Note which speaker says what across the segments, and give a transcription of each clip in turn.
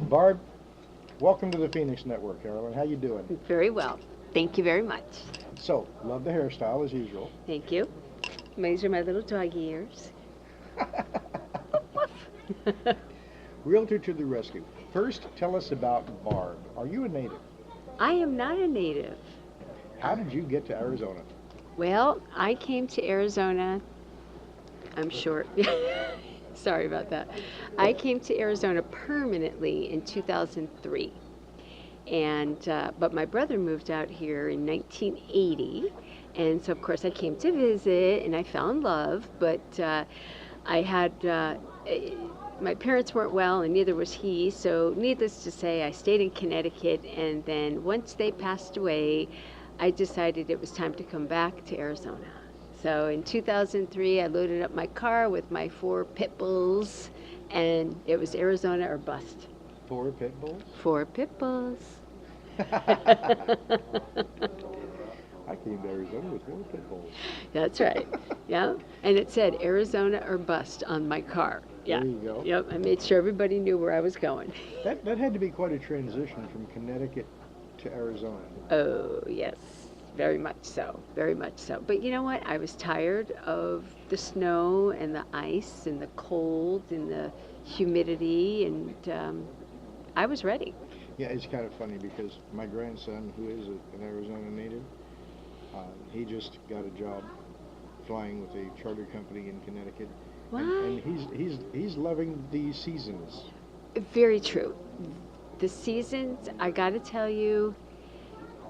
Speaker 1: Barb, welcome to the Phoenix Network, Carolyn. How you doing?
Speaker 2: Very well. Thank you very much.
Speaker 1: So, love the hairstyle as usual.
Speaker 2: Thank you. These are my little doggy ears.
Speaker 1: Realtor to the rescue. First, tell us about Barb. Are you a native?
Speaker 2: I am not a native.
Speaker 1: How did you get to Arizona?
Speaker 2: Well, I came to Arizona. I'm short. Sorry about that. I came to Arizona permanently in 2003. But my brother moved out here in 1980. And so, of course, I came to visit and I fell in love. But I had, my parents weren't well and neither was he. So, needless to say, I stayed in Connecticut. And then once they passed away, I decided it was time to come back to Arizona. So in 2003, I loaded up my car with my 4 pit bulls, and it was Arizona or bust.
Speaker 1: 4 pit bulls?
Speaker 2: 4 pit bulls.
Speaker 1: I came to Arizona with 4 pit bulls.
Speaker 2: That's right. Yeah. And it said Arizona or bust on my car. Yeah.
Speaker 1: There you go.
Speaker 2: Yep. I made sure everybody knew where I was going.
Speaker 1: That had to be quite a transition from Connecticut to Arizona.
Speaker 2: Oh, yes. Very much so. Very much so. But you know what? I was tired of the snow and the ice and the cold and the humidity, and I was ready.
Speaker 1: Yeah, it's kind of funny because my grandson, who is an Arizona native, he just got a job flying with a charter company in Connecticut.
Speaker 2: Why?
Speaker 1: And he's loving the seasons.
Speaker 2: Very true. The seasons, I got to tell you,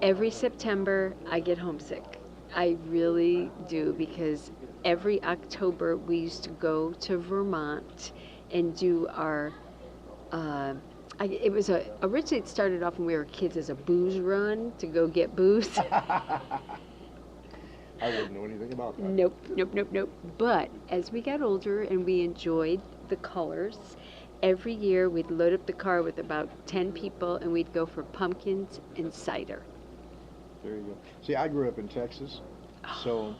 Speaker 2: every September I get homesick. I really do, because every October we used to go to Vermont and do our originally it started off when we were kids as a booze run to go get booze.
Speaker 1: I wouldn't know anything about that.
Speaker 2: Nope. But as we got older and we enjoyed the colors, every year we'd load up the car with about 10 people and we'd go for pumpkins and cider.
Speaker 1: There you go. See, I grew up in Texas, so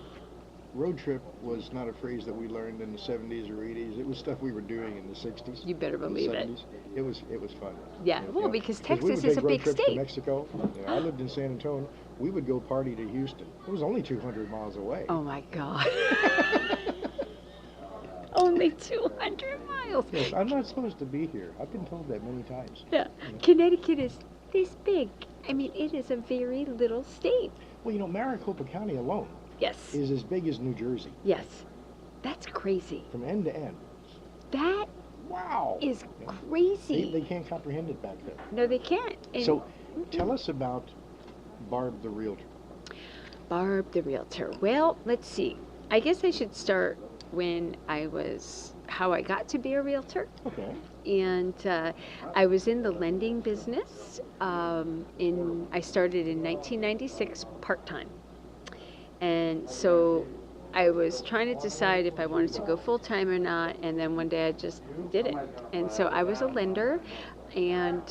Speaker 1: road trip was not a phrase that we learned in the 70s or 80s. It was stuff we were doing in the 60s.
Speaker 2: You better believe it.
Speaker 1: It was fun.
Speaker 2: Yeah,
Speaker 1: You
Speaker 2: well,
Speaker 1: know,
Speaker 2: because
Speaker 1: we would
Speaker 2: Texas
Speaker 1: take
Speaker 2: is a
Speaker 1: road
Speaker 2: big
Speaker 1: trips to
Speaker 2: state.
Speaker 1: Mexico. You know, I lived in San Antonio. We would go party to Houston. It was only 200 miles away.
Speaker 2: Oh my God. Only 200 miles.
Speaker 1: Yes, I'm not supposed to be here. I've been told that many times.
Speaker 2: Yeah. Connecticut is this big. I mean, it is a very little state.
Speaker 1: Well, you know, Maricopa County alone
Speaker 2: Yes.
Speaker 1: is as big as New Jersey,
Speaker 2: Yes. That's crazy.
Speaker 1: from end to end.
Speaker 2: That
Speaker 1: Wow.
Speaker 2: is
Speaker 1: Yeah.
Speaker 2: crazy.
Speaker 1: They can't comprehend it back there.
Speaker 2: No, they can't. And
Speaker 1: So, tell us about Barb the Realtor.
Speaker 2: Barb the Realtor. Well, let's see. I guess I should start when how I got to be a realtor.
Speaker 1: Okay.
Speaker 2: And I was in the lending business. I started in 1996 part-time. And so I was trying to decide if I wanted to go full-time or not, and then one day I just did it. And so I was a lender, and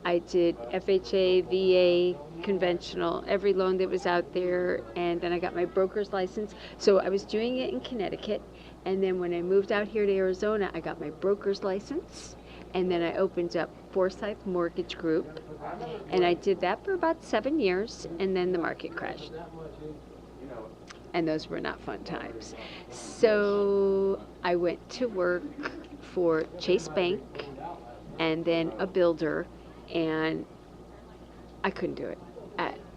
Speaker 2: I did FHA, VA, conventional, every loan that was out there, and then I got my broker's license. So I was doing it in Connecticut, and then when I moved out here to Arizona, I got my broker's license, and then I opened up Forsyth Mortgage Group, and I did that for about 7 years, and then the market crashed. And those were not fun times. So I went to work for Chase Bank and then a builder, and I couldn't do it.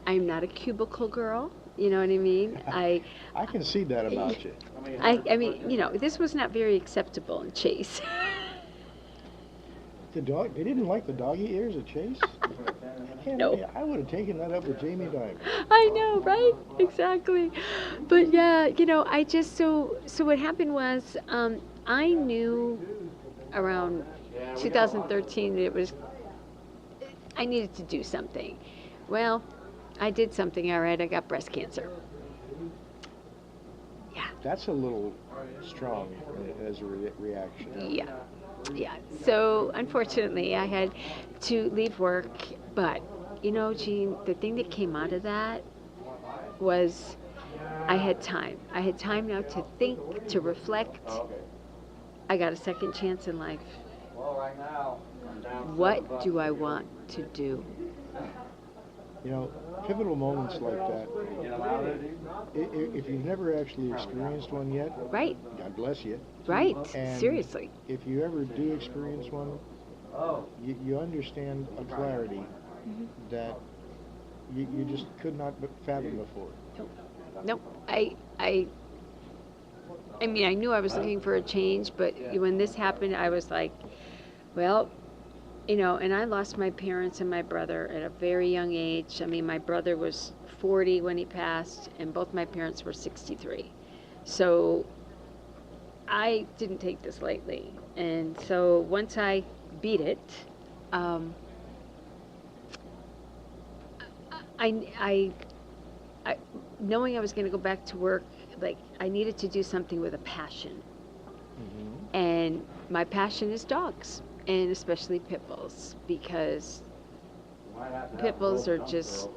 Speaker 2: I'm not a cubicle girl, you know what I mean?
Speaker 1: I can see that about you.
Speaker 2: I mean, you know, this was not very acceptable in Chase.
Speaker 1: They didn't like the doggy ears at Chase?
Speaker 2: No.
Speaker 1: I would have taken that up with Jamie Dimon.
Speaker 2: I know, right? Exactly. But yeah, you know, I just, so what happened was, I knew around 2013 that I needed to do something. Well, I did something, all right, I got breast cancer. Yeah.
Speaker 1: That's a little strong as a reaction.
Speaker 2: Yeah. So unfortunately, I had to leave work. But you know, Jean, the thing that came out of that was I had time. I had time now to think, to reflect. I got a second chance in life. What do I want to do?
Speaker 1: You know, pivotal moments like that, if you've never actually experienced one yet,
Speaker 2: Right,
Speaker 1: God bless you.
Speaker 2: right,
Speaker 1: And
Speaker 2: seriously.
Speaker 1: if you ever do experience one, you understand a clarity
Speaker 2: Mhm.
Speaker 1: that you just could not but fathom before.
Speaker 2: Nope. I mean, I knew I was looking for a change, but when this happened, I was like, well, and I lost my parents and my brother at a very young age. I mean, my brother was 40 when he passed, and both my parents were 63. So I didn't take this lightly. And so once I beat it, um, I, I, knowing I was going to go back to work, like I needed to do something with a passion.
Speaker 1: Hmm.
Speaker 2: And my passion is dogs, and especially pit bulls, because pit bulls are just,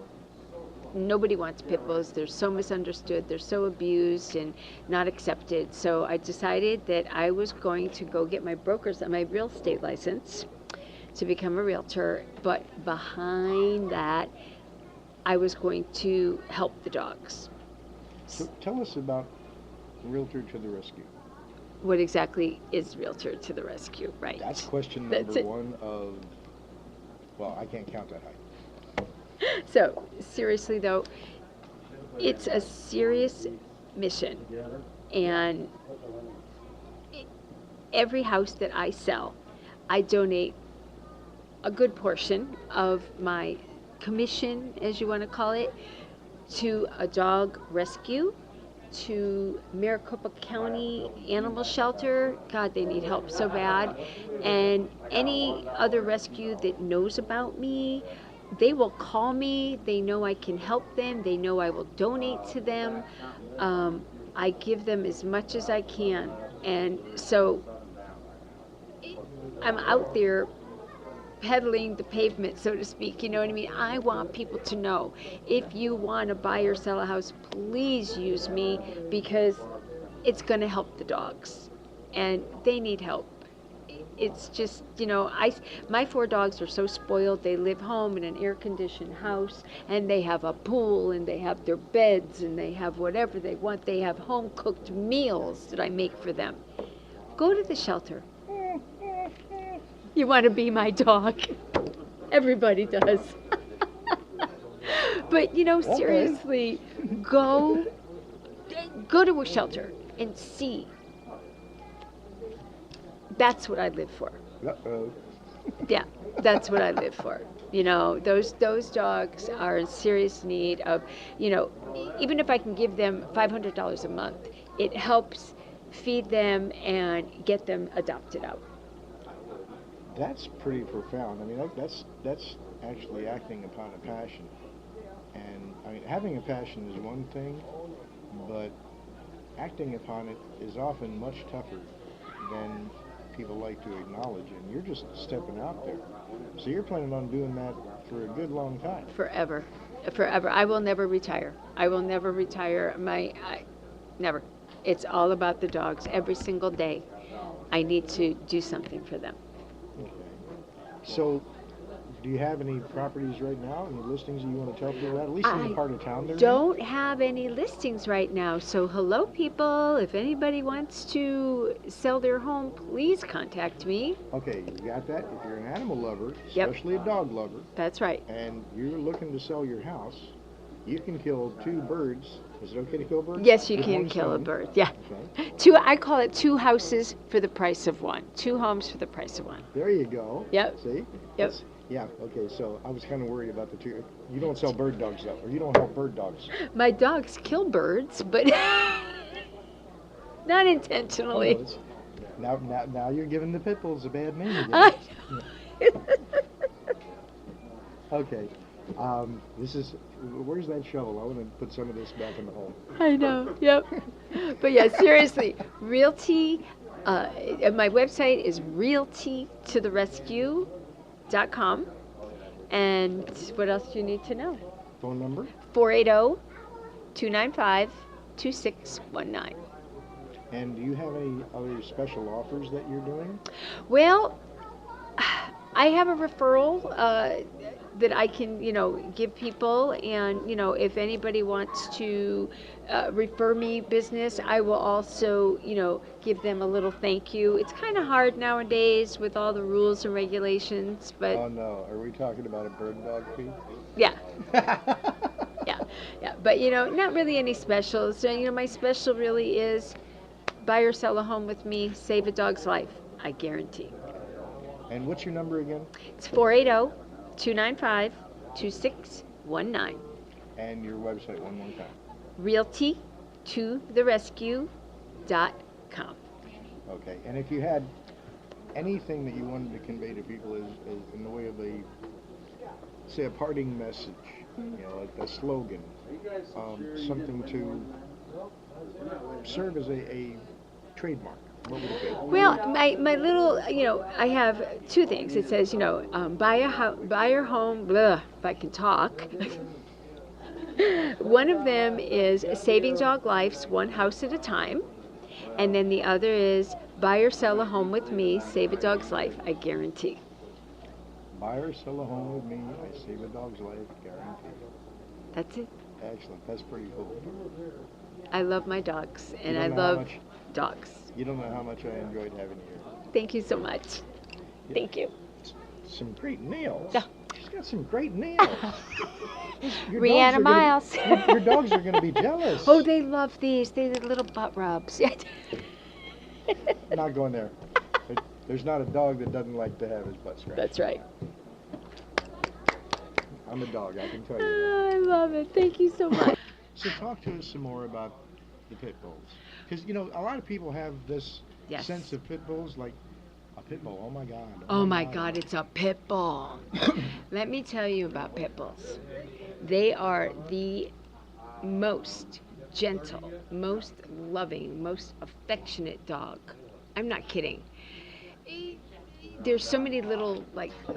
Speaker 2: nobody wants pit bulls. They're so misunderstood, they're so abused and not accepted. So I decided that I was going to go get my real estate license to become a realtor, but behind that, I was going to help the dogs.
Speaker 1: So tell us about Realtor to the Rescue.
Speaker 2: What exactly is Realtor to the Rescue, right?
Speaker 1: That's question
Speaker 2: That's
Speaker 1: number
Speaker 2: it.
Speaker 1: one of, well, I can't count that high.
Speaker 2: So, seriously though, it's a serious mission. And every house that I sell, I donate a good portion of my commission, as you want to call it, to a dog rescue, to Maricopa County Animal Shelter. God, they need help so bad. And any other rescue that knows about me, they will call me. They know I can help them. They know I will donate to them. I give them as much as I can. And so I'm out there peddling the pavement, so to speak. You know what I mean? I want people to know, if you want to buy or sell a house, please use me, because it's going to help the dogs, and they need help. It's just, my 4 dogs are so spoiled. They live home in an air-conditioned house, and they have a pool, and they have their beds, and they have whatever they want. They have home-cooked meals that I make for them. Go to the shelter. You want to be my dog? Everybody does. But
Speaker 1: Okay.
Speaker 2: seriously, go to a shelter and see. That's what I live for.
Speaker 1: Uh-oh.
Speaker 2: Yeah, that's what I live for. Those dogs are in serious need of, even if I can give them $500 a month, it helps feed them and get them adopted out.
Speaker 1: That's pretty profound. I mean, that's actually acting upon a passion. And I mean, having a passion is one thing, but acting upon it is often much tougher than people like to acknowledge. And you're just stepping out there. So you're planning on doing that for a good long time.
Speaker 2: Forever. Forever. I will never retire. I will never retire. Never. It's all about the dogs. Every single day, I need to do something for them.
Speaker 1: Okay. So, do you have any properties right now, any listings that you want to tell people about, at least in the part of town they're in?
Speaker 2: Don't have any listings right now. So hello, people. If anybody wants to sell their home, please contact me.
Speaker 1: Okay, you got that? If you're an animal lover,
Speaker 2: Yep.
Speaker 1: especially a dog lover,
Speaker 2: That's right.
Speaker 1: and you're looking to sell your house, you can kill 2 birds. Is it okay to kill birds?
Speaker 2: Yes, you
Speaker 1: With
Speaker 2: can
Speaker 1: one
Speaker 2: kill a
Speaker 1: stone.
Speaker 2: bird. Yeah.
Speaker 1: Okay.
Speaker 2: I call it 2 houses for the price of 1. 2 homes for the price of 1.
Speaker 1: There you go.
Speaker 2: Yep.
Speaker 1: See?
Speaker 2: Yep.
Speaker 1: That's- yeah, okay, so I was kind of worried about the 2. You don't sell bird dogs, though, or you don't help bird dogs.
Speaker 2: My dogs kill birds, but not intentionally.
Speaker 1: Now you're giving the pit bulls a bad name again.
Speaker 2: I
Speaker 1: Okay. Where's that shovel? I want to put some of this back in the hole.
Speaker 2: I know, yep. But yeah, seriously, Realty, my website is realtytotherescue.com. And what else do you need to know?
Speaker 1: Phone number?
Speaker 2: 480-295-2619.
Speaker 1: And do you have any other special offers that you're doing?
Speaker 2: Well, I have a referral that I can, give people, and if anybody wants to refer me business, I will also, give them a little thank you. It's kind of hard nowadays with all the rules and regulations, but
Speaker 1: Oh no, are we talking about a bird dog fee?
Speaker 2: yeah, yeah, yeah. But not really any specials. So, my special really is buy or sell a home with me, save a dog's life. I guarantee.
Speaker 1: And what's your number again?
Speaker 2: It's 480-295-2619.
Speaker 1: And your website one more time.
Speaker 2: realtytotherescue.com.
Speaker 1: Okay. And if you had anything that you wanted to convey to people is in the way of say a parting message, like a slogan, something to serve as a trademark, what would it be?
Speaker 2: Well, my little, I have two things. It says, buy your home, blah, if I can talk. One of them is saving dog lives one house at a time. And then the other is buy or sell a home with me, save a dog's life, I guarantee.
Speaker 1: Buy or sell a home with me, I save a dog's life, guaranteed.
Speaker 2: That's it.
Speaker 1: Excellent. That's pretty cool.
Speaker 2: I love my dogs, and I
Speaker 1: know
Speaker 2: love dogs.
Speaker 1: You don't know how much I enjoyed having you here.
Speaker 2: Thank you so much.
Speaker 1: Yeah.
Speaker 2: Thank you.
Speaker 1: Some great nails.
Speaker 2: Yeah.
Speaker 1: She's got some great nails.
Speaker 2: Rihanna Miles.
Speaker 1: Your dogs are going to be jealous.
Speaker 2: Oh, they love these. They're the little butt rubs.
Speaker 1: Not going there. There's not a dog that doesn't like to have his butt scratched.
Speaker 2: That's right.
Speaker 1: I'm a dog, I can tell you.
Speaker 2: I love it. Thank you so much.
Speaker 1: So talk to us some more about the pit bulls. Because, a lot of people have this
Speaker 2: Yes.
Speaker 1: sense of pit bulls, like a pit bull, oh my God.
Speaker 2: Oh my God, it's a pit bull. Let me tell you about pit bulls. They are the most gentle, most loving, most affectionate dog. I'm not kidding. There's so many little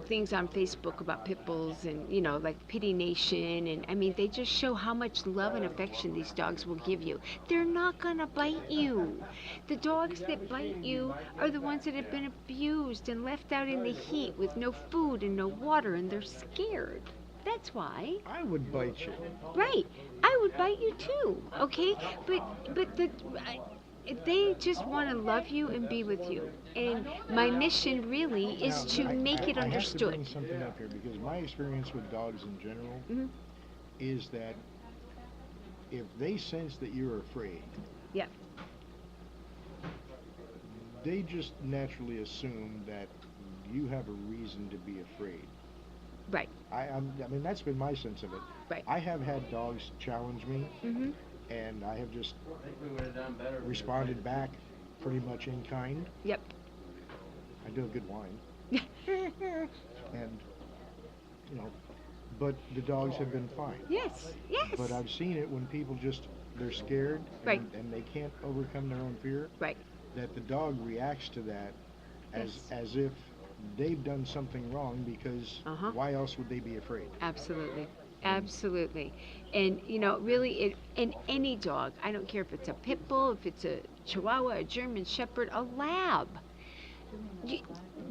Speaker 2: things on Facebook about pit bulls and like Pity Nation, and I mean they just show how much love and affection these dogs will give you. They're not gonna bite you. The dogs that bite you are the ones that have been abused and left out in the heat with no food and no water, and they're scared. That's why.
Speaker 1: I would bite you.
Speaker 2: Right. I would bite you too. Okay. But they just want to love you and be with you. And my mission really is to make it understood.
Speaker 1: I have to bring something up here because my experience with dogs in general is that if they sense that you're afraid,
Speaker 2: yeah,
Speaker 1: they just naturally assume that you have a reason to be afraid.
Speaker 2: Right.
Speaker 1: I mean, that's been my sense of it.
Speaker 2: Right.
Speaker 1: I have had dogs challenge me, and I have just responded back pretty much in kind.
Speaker 2: Yep.
Speaker 1: I do a good whine. And, but the dogs have been fine.
Speaker 2: Yes, yes.
Speaker 1: But I've seen it when people they're scared
Speaker 2: Right.
Speaker 1: and they can't overcome their own fear.
Speaker 2: Right.
Speaker 1: That the dog reacts to that as if they've done something wrong because why else would they be afraid?
Speaker 2: Absolutely. Absolutely. And, really, in any dog, I don't care if it's a pit bull, if it's a Chihuahua, a German Shepherd, a Lab,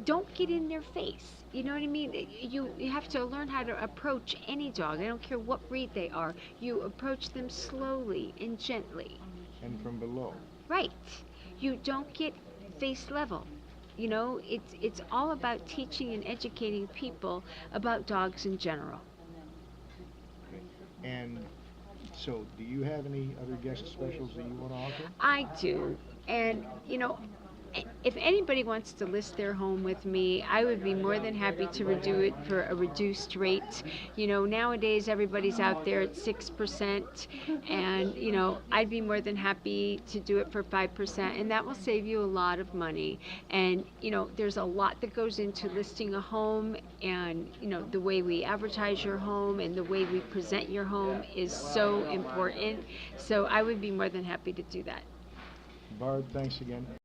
Speaker 2: don't get in their face. You know what I mean? You have to learn how to approach any dog. I don't care what breed they are. You approach them slowly and gently.
Speaker 1: And from below.
Speaker 2: Right. You don't get face level. It's all about teaching and educating people about dogs in general.
Speaker 1: Okay. And so, do you have any other guest specials that you want to offer?
Speaker 2: I do. And, if anybody wants to list their home with me, I would be more than happy to do it for a reduced rate. Nowadays everybody's out there at 6%, and I'd be more than happy to do it for 5%, and that will save you a lot of money. And there's a lot that goes into listing a home, and the way we advertise your home and the way we present your home is so important. So I would be more than happy to do that.
Speaker 1: Barb, thanks again.